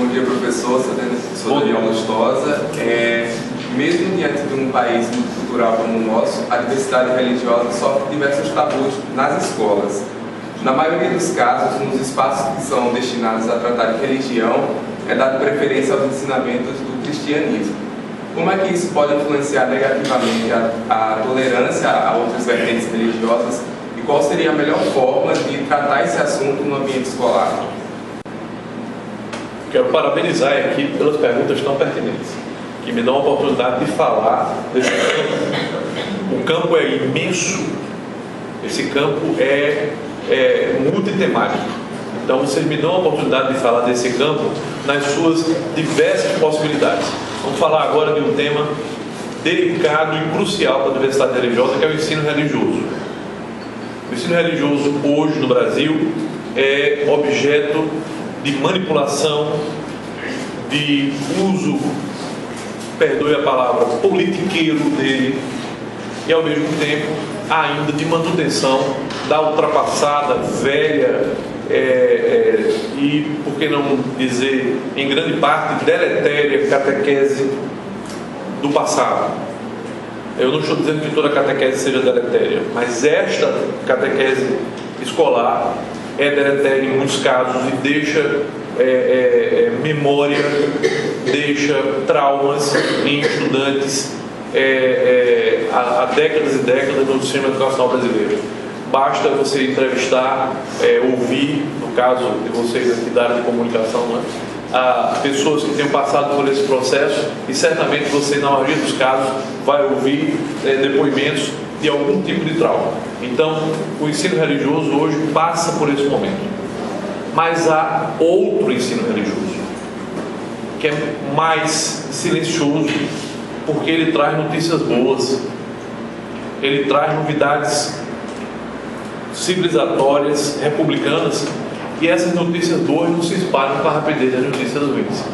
Bom dia, professor. Sou Daniel Lustosa. Mesmo diante de um país multicultural como o nosso, a diversidade religiosa sofre diversos tabus nas escolas. Na maioria dos casos, nos espaços que são destinados a tratar de religião, é dado preferência aos ensinamentos do cristianismo. Como é que isso pode influenciar negativamente a tolerância a outras vertentes religiosas e qual seria a melhor forma de tratar esse assunto no ambiente escolar? Quero parabenizar aqui pelas perguntas tão pertinentes, que me dão a oportunidade de falar desse campo. O campo é imenso, esse campo é multitemático. Então vocês me dão a oportunidade de falar desse campo nas suas diversas possibilidades. Vamos falar agora de um tema delicado e crucial para a diversidade religiosa, que é o ensino religioso. O ensino religioso hoje no Brasil é objeto de manipulação, de uso, perdoe a palavra, politiqueiro dele, e ao mesmo tempo ainda de manutenção da ultrapassada, velha e, por que não dizer, em grande parte deletéria catequese do passado. Eu não estou dizendo que toda catequese seja deletéria, mas esta catequese escolar é deletéria em muitos casos e deixa memória, deixa traumas em estudantes há décadas e décadas no sistema educacional brasileiro. Basta você entrevistar, ouvir, no caso de vocês aqui da área de comunicação, né, pessoas que tenham passado por esse processo, e certamente você, na maioria dos casos, vai ouvir depoimentos de algum tipo de trauma. Então, o ensino religioso hoje passa por esse momento. Mas há outro ensino religioso, que é mais silencioso, porque ele traz notícias boas, ele traz novidades civilizatórias, republicanas, e essas notícias boas não se espalham com a rapidez das notícias ruins.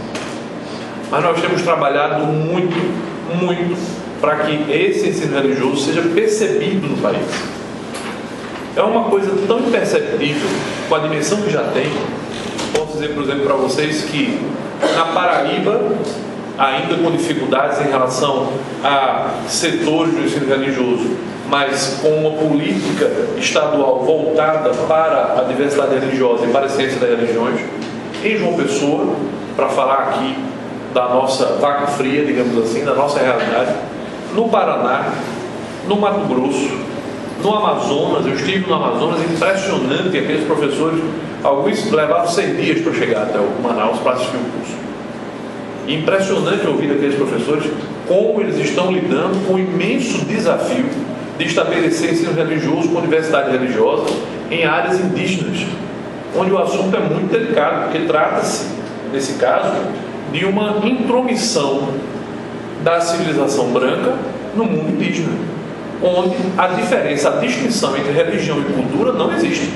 Mas nós temos trabalhado muito para que esse ensino religioso seja percebido no país. É uma coisa tão imperceptível, com a dimensão que já tem. Posso dizer, por exemplo, para vocês que na Paraíba, ainda com dificuldades em relação a setores do ensino religioso, mas com uma política estadual voltada para a diversidade religiosa e para a ciência das religiões, em João Pessoa, para falar aqui da nossa vaca fria, digamos assim, da nossa realidade, no Paraná, no Mato Grosso, no Amazonas. Eu estive no Amazonas, impressionante, aqueles professores, alguns levaram 6 dias para chegar até o Manaus para assistir o curso. Impressionante ouvir aqueles professores como eles estão lidando com o imenso desafio de estabelecer ensino religioso com diversidade religiosa em áreas indígenas, onde o assunto é muito delicado, porque trata-se, nesse caso, de uma intromissão da civilização branca no mundo indígena, onde a diferença, a distinção entre religião e cultura não existe.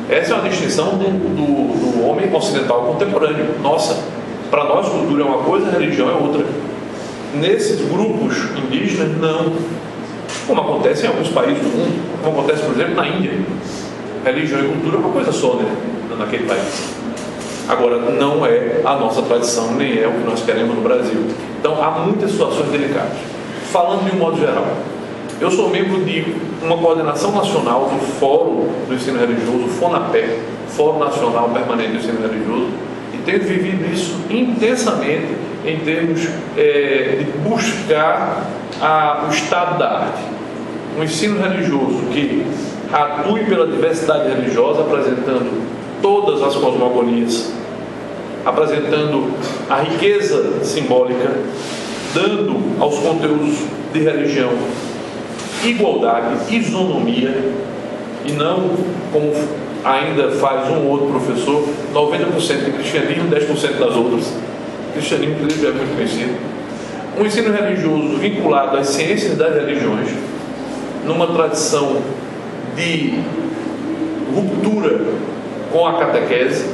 Essa é uma distinção do homem ocidental contemporâneo. Para nós, cultura é uma coisa, religião é outra. Nesses grupos indígenas, não. Como acontece em alguns países do mundo, como acontece, por exemplo, na Índia. Religião e cultura é uma coisa só, né, naquele país. Agora, não é a nossa tradição, nem é o que nós queremos no Brasil. Então, há muitas situações delicadas. Falando de um modo geral, eu sou membro de uma coordenação nacional do Fórum do Ensino Religioso, FONAPER, Fórum Nacional Permanente do Ensino Religioso, e tenho vivido isso intensamente em termos de buscar o estado da arte. Um ensino religioso que atue pela diversidade religiosa, apresentando todas as cosmogonias, apresentando a riqueza simbólica, dando aos conteúdos de religião igualdade, isonomia, e não como ainda faz um ou outro professor, 90% de cristianismo, 10% das outras. O cristianismo, inclusive, é muito conhecido. Um ensino religioso vinculado às ciências das religiões, numa tradição de ruptura com a catequese.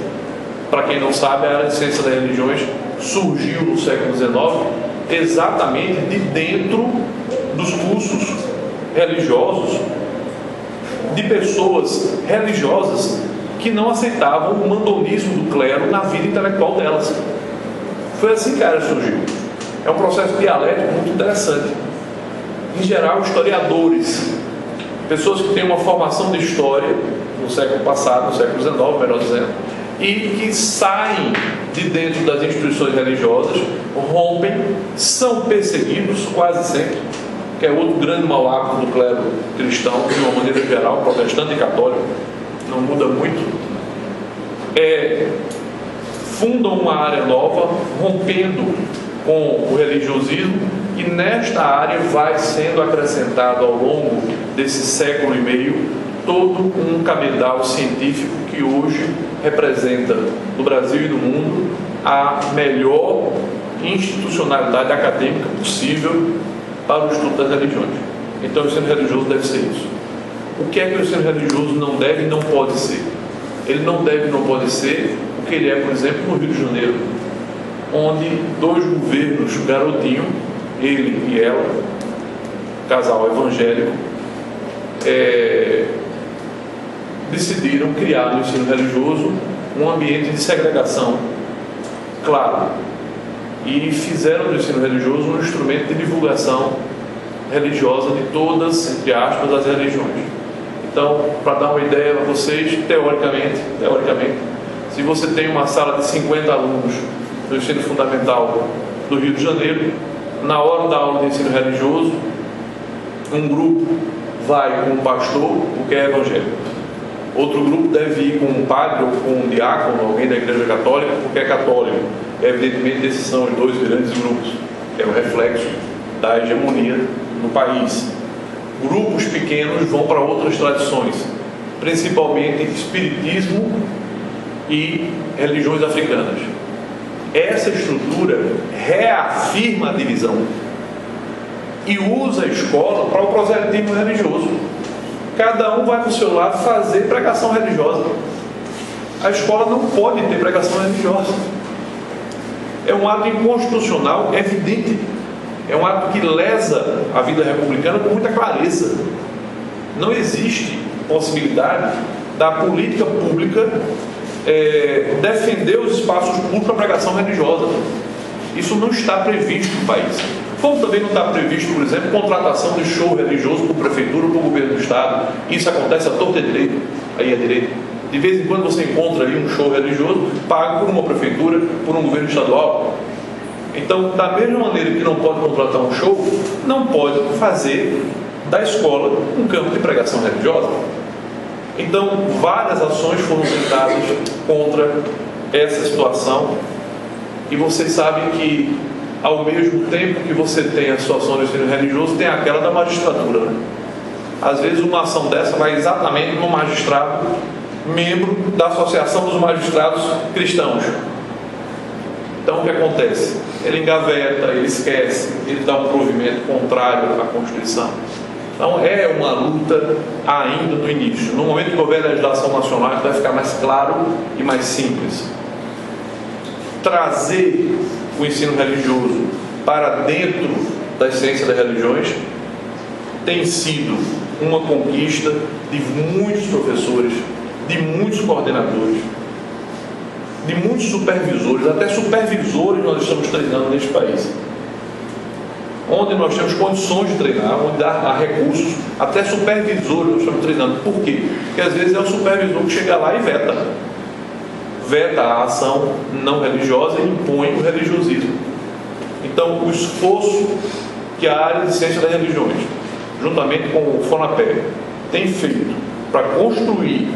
Para quem não sabe, a área de ciência das religiões surgiu no século XIX exatamente de dentro dos cursos religiosos, de pessoas religiosas que não aceitavam o mandonismo do clero na vida intelectual delas. Foi assim que a área surgiu. É um processo dialético muito interessante. Em geral, historiadores, pessoas que têm uma formação de história no século passado, no século XIX, melhor dizendo, e que saem de dentro das instituições religiosas, rompem, são perseguidos quase sempre, que é outro grande mau hábito do clero cristão, de uma maneira geral, protestante e católico, não muda muito, fundam uma área nova, rompendo com o religiosismo, e nesta área vai sendo acrescentado ao longo desse século e meio todo um cabedal científico que hoje representa no Brasil e no mundo a melhor institucionalidade acadêmica possível para o estudo das religiões. Então o ensino religioso deve ser isso. O que é que o ensino religioso não deve e não pode ser? Ele não deve e não pode ser o que ele é, por exemplo, no Rio de Janeiro, onde dois governos garotinho, ele e ela, casal evangélico, decidiram criar no ensino religioso um ambiente de segregação claro, e fizeram do ensino religioso um instrumento de divulgação religiosa de todas, entre aspas, as religiões. Então, para dar uma ideia a vocês, teoricamente, se você tem uma sala de 50 alunos no ensino fundamental do Rio de Janeiro, na hora da aula de ensino religioso, um grupo vai com um pastor, porque é evangélico. Outro grupo deve ir com um padre ou com um diácono, alguém da igreja católica, porque é católico. Evidentemente, esses são os dois grandes grupos, que é o reflexo da hegemonia no país. Grupos pequenos vão para outras tradições, principalmente espiritismo e religiões africanas. Essa estrutura reafirma a divisão e usa a escola para o proselitismo religioso. Cada um vai para o seu lado fazer pregação religiosa. A escola não pode ter pregação religiosa. É um ato inconstitucional evidente. É um ato que lesa a vida republicana com muita clareza. Não existe possibilidade da política pública defender os espaços públicos para pregação religiosa. Isso não está previsto no país. Como também não está previsto, por exemplo, contratação de show religioso por prefeitura ou por governo do estado. Isso acontece à torta e direito, aí à direita. De vez em quando você encontra aí um show religioso pago por uma prefeitura, por um governo estadual. Então, da mesma maneira que não pode contratar um show, não pode fazer da escola um campo de pregação religiosa. Então, várias ações foram tentadas contra essa situação, e vocês sabem que, ao mesmo tempo que você tem a situação do ensino religioso, tem aquela da magistratura, né? Às vezes uma ação dessa vai exatamente no magistrado, membro da Associação dos Magistrados Cristãos. Então o que acontece? Ele engaveta, ele esquece, ele dá um provimento contrário à Constituição. Então é uma luta ainda no início. No momento que houver legislação nacional, vai ficar mais claro e mais simples. Trazer o ensino religioso para dentro da ciência das religiões tem sido uma conquista de muitos professores, de muitos coordenadores, de muitos supervisores, até supervisores nós estamos treinando neste país. Onde nós temos condições de treinar, onde há recursos, até supervisores nós estamos treinando. Por quê? Porque às vezes é o supervisor que chega lá e veta a ação não religiosa e impõe o religiosismo. Então, o esforço que a área de ciência das religiões, juntamente com o FONAPE, tem feito para construir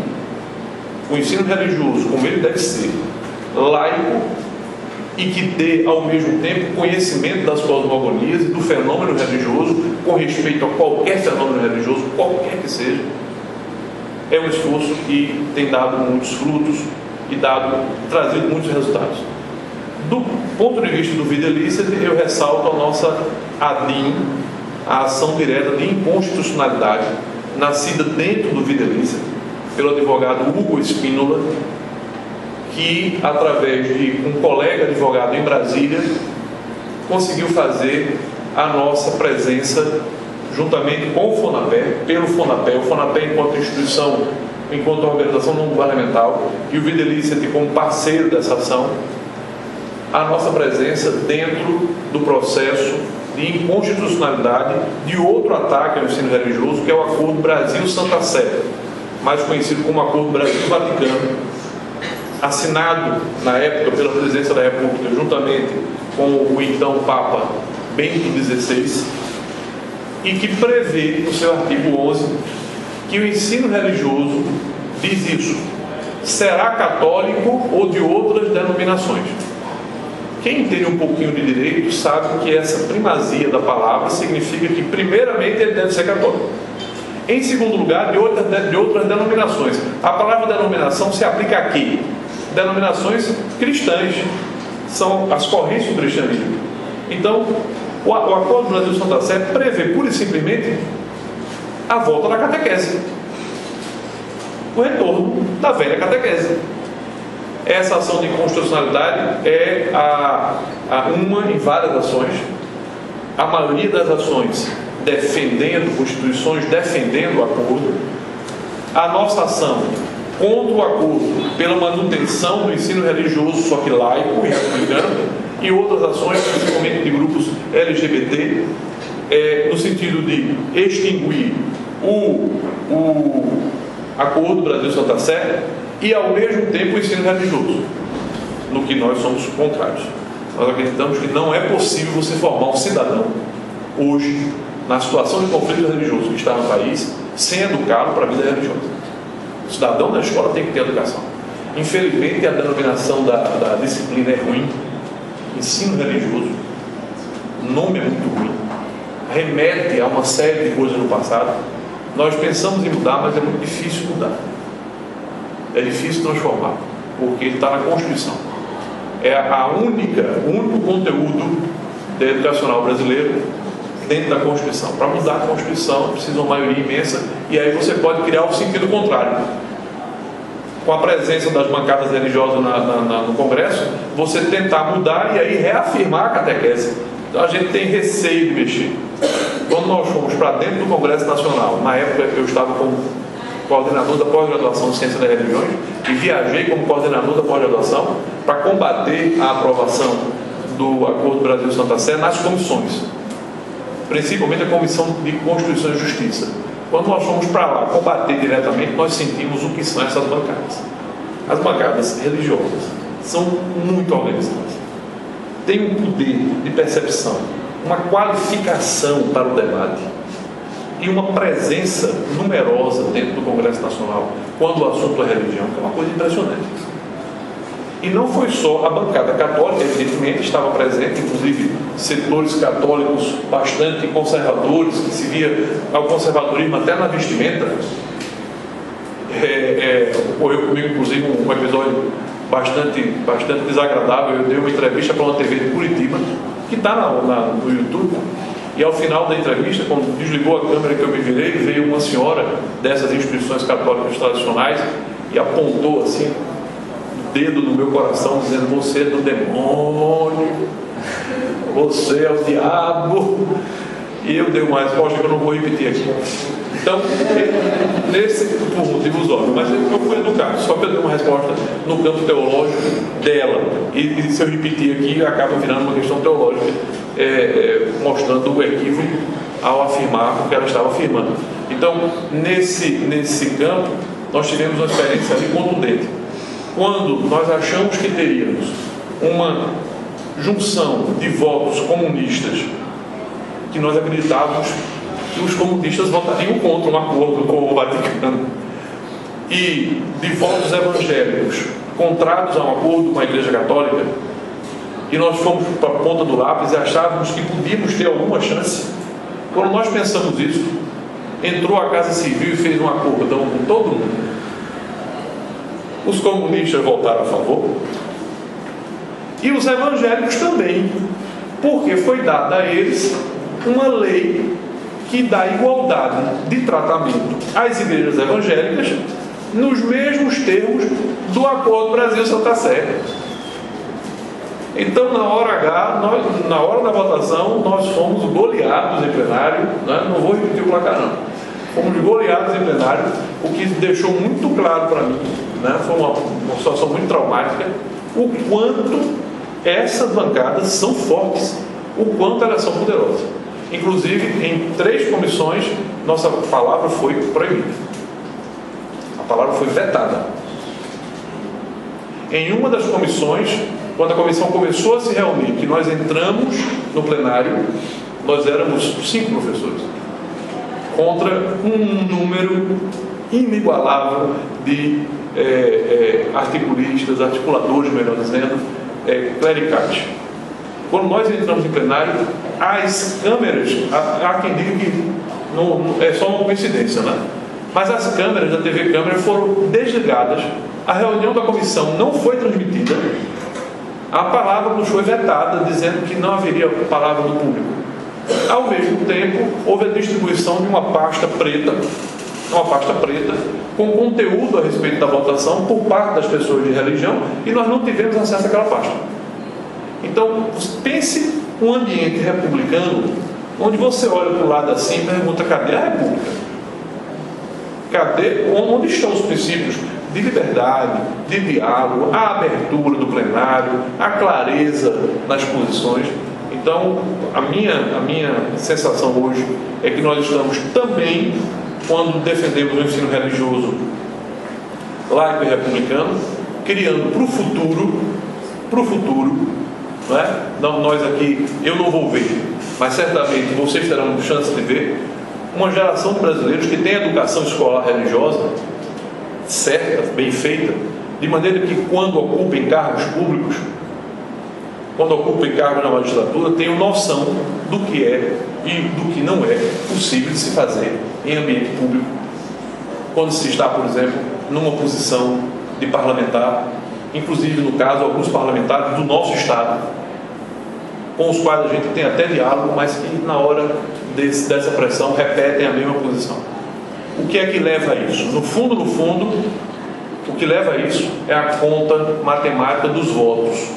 o ensino religioso como ele deve ser, laico, e que dê ao mesmo tempo conhecimento das cosmogonias e do fenômeno religioso com respeito a qualquer fenômeno religioso, qualquer que seja, é um esforço que tem dado muitos frutos e trazido muitos resultados. Do ponto de vista do Vida Lícita, eu ressalto a nossa ADIM, a ação direta de inconstitucionalidade, nascida dentro do Vida Lícita, pelo advogado Hugo Espínola, que, através de um colega advogado em Brasília, conseguiu fazer a nossa presença juntamente com o FONAPE, pelo FONAPE. O FONAPE, enquanto instituição enquanto organização não governamental, e o Vida Licet como parceiro dessa ação, a nossa presença dentro do processo de inconstitucionalidade de outro ataque ao ensino religioso, que é o Acordo Brasil-Santa Sé, mais conhecido como Acordo Brasil-Vaticano, assinado na época pela Presidência da República, juntamente com o então Papa Bento XVI, e que prevê, no seu artigo 11, que o ensino religioso, diz isso, será católico ou de outras denominações. Quem entende um pouquinho de direito sabe que essa primazia da palavra significa que, primeiramente, ele deve ser católico. Em segundo lugar, de outras denominações. A palavra denominação se aplica a quê? Denominações cristãs. São as correntes do cristianismo. Então, o Acordo Brasil-Santa Sé prevê, pura e simplesmente, a volta da catequese. O retorno da velha catequese. Essa ação de inconstitucionalidade é uma em várias ações. A maioria das ações defendendo constituições, defendendo o acordo. A nossa ação contra o acordo pela manutenção do ensino religioso, só que laico e republicano, e outras ações, principalmente de grupos LGBT, no sentido de extinguir o Acordo Brasil-Santa Sé e, ao mesmo tempo, o ensino religioso, no que nós somos contrários. Nós acreditamos que não é possível você formar um cidadão, hoje, na situação de conflito religioso que está no país, sem educá-lo para a vida religiosa. O cidadão da escola tem que ter educação. Infelizmente, a denominação da disciplina é ruim. Ensino religioso, o nome é muito ruim, remete a uma série de coisas no passado. Nós pensamos em mudar, mas é muito difícil mudar. É difícil transformar, porque está na Constituição. É o único conteúdo educacional brasileiro dentro da Constituição. Para mudar a Constituição precisa de uma maioria imensa, e aí você pode criar o sentido contrário. Com a presença das bancadas religiosas no Congresso, você tentar mudar e aí reafirmar a catequese. Então a gente tem receio de mexer. Quando nós fomos para dentro do Congresso Nacional, na época eu estava como coordenador da pós-graduação em Ciência das Religiões e viajei como coordenador da pós-graduação para combater a aprovação do Acordo Brasil-Santa Sé nas comissões, principalmente a Comissão de Constituição e Justiça. Quando nós fomos para lá combater diretamente, nós sentimos o que são essas bancadas. As bancadas religiosas são muito organizadas, têm um poder de percepção, uma qualificação para o debate e uma presença numerosa dentro do Congresso Nacional quando o assunto é religião, que é uma coisa impressionante. E não foi só a bancada católica, evidentemente estava presente, inclusive setores católicos bastante conservadores, que se via ao conservadorismo até na vestimenta. Ocorreu comigo, inclusive, um episódio bastante desagradável. Eu dei uma entrevista para uma TV de Curitiba, que está no YouTube, e ao final da entrevista, quando desligou a câmera que eu me virei, veio uma senhora dessas instituições católicas tradicionais e apontou assim dedo no meu coração, dizendo: você é do demônio, você é o diabo. E eu dei uma resposta que eu não vou repetir aqui. Então, por motivos óbvios, mas eu fui educado, só que eu dei uma resposta no campo teológico dela, e se eu repetir aqui acaba virando uma questão teológica, mostrando o equívoco ao afirmar o que ela estava afirmando. Então, nesse campo, nós tivemos uma experiência ali contundente. Quando nós achamos que teríamos uma junção de votos comunistas, que nós acreditávamos que os comunistas votariam contra um acordo com o Vaticano, e de votos evangélicos contrários a um acordo com a Igreja Católica, e nós fomos para a ponta do lápis e achávamos que podíamos ter alguma chance. Quando nós pensamos isso, entrou a Casa Civil e fez um acordo com todo mundo. Os comunistas votaram a favor e os evangélicos também, porque foi dada a eles uma lei que dá igualdade de tratamento às igrejas evangélicas nos mesmos termos do Acordo Brasil-Santa Sé. Então, na hora H, na hora da votação, nós fomos goleados em plenário, né? Não vou repetir o placar não. fomos goleados em plenário, o que deixou muito claro para mim, né? Foi uma situação muito traumática, o quanto essas bancadas são fortes, o quanto elas são poderosas. Inclusive, em 3 comissões, nossa palavra foi proibida. A palavra foi vetada. Em uma das comissões, quando a comissão começou a se reunir, que nós entramos no plenário, nós éramos 5 professores, contra um número inigualável de articulistas, articuladores, melhor dizendo, clericais. Quando nós entramos em plenário, as câmeras, há quem diga que não, é só uma coincidência, né? Mas as câmeras da TV Câmara foram desligadas, a reunião da comissão não foi transmitida, a palavra nos foi vetada, dizendo que não haveria palavra do público. Ao mesmo tempo, houve a distribuição de uma pasta preta, com conteúdo a respeito da votação por parte das pessoas de religião, e nós não tivemos acesso àquela pasta. Então, pense um ambiente republicano, onde você olha para o lado assim e pergunta: cadê a República? Onde estão os princípios de liberdade, de diálogo, a abertura do plenário, a clareza nas posições? Então, a minha sensação hoje é que nós estamos também, quando defendemos o ensino religioso laico e republicano, criando para o futuro, não é? Não, nós aqui, eu não vou ver, mas certamente vocês terão chance de ver, uma geração de brasileiros que tem educação escolar religiosa certa, bem feita, de maneira que quando ocupem cargos públicos, quando ocupem cargos na magistratura, tenham noção do que é e do que não é possível de se fazer em ambiente público, quando se está, por exemplo, numa posição de parlamentar, inclusive no caso alguns parlamentares do nosso estado, com os quais a gente tem até diálogo, mas que na hora dessa pressão repetem a mesma posição. O que é que leva a isso? No fundo, o que leva a isso é a conta matemática dos votos.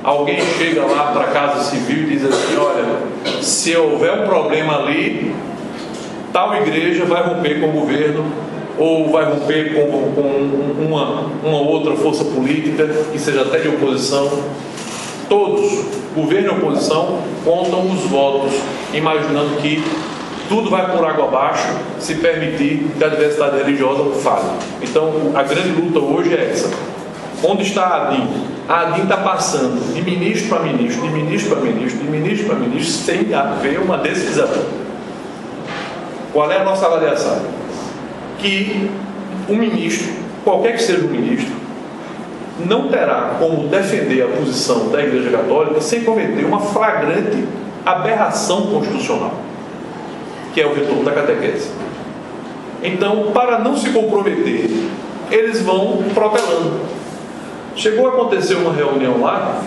Alguém chega lá para a Casa Civil e diz assim: olha, se houver um problema ali, tal igreja vai romper com o governo, ou vai romper com uma outra força política que seja até de oposição. Todos, governo e oposição, contam os votos, imaginando que tudo vai por água abaixo se permitir que a diversidade religiosa fale. Então, a grande luta hoje é essa. Onde está a ADIM? A ADIM está passando de ministro para ministro, de ministro para ministro, de ministro para ministro, sem haver uma decisão. Qual é a nossa avaliação? Que um ministro, qualquer que seja o ministro, não terá como defender a posição da Igreja Católica sem cometer uma flagrante aberração constitucional, que é o retorno da catequese. Então, para não se comprometer, eles vão protelando. Chegou a acontecer uma reunião lá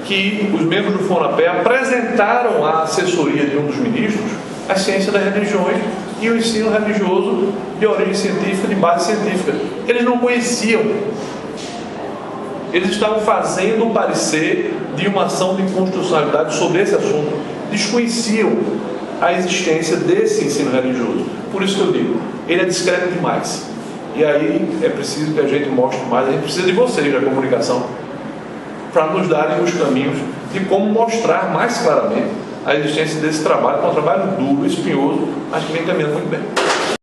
que os membros do FONAPE apresentaram à assessoria de um dos ministros a ciência das religiões e o ensino religioso de origem científica, de base científica. Eles não conheciam. Eles estavam fazendo um parecer de uma ação de inconstitucionalidade sobre esse assunto. Desconheciam a existência desse ensino religioso. Por isso que eu digo, ele é discreto demais. E aí é preciso que a gente mostre mais. A gente precisa de vocês, da comunicação, para nos darem os caminhos de como mostrar mais claramente a existência desse trabalho, que é um trabalho duro, espinhoso, mas que vem caminhando muito bem.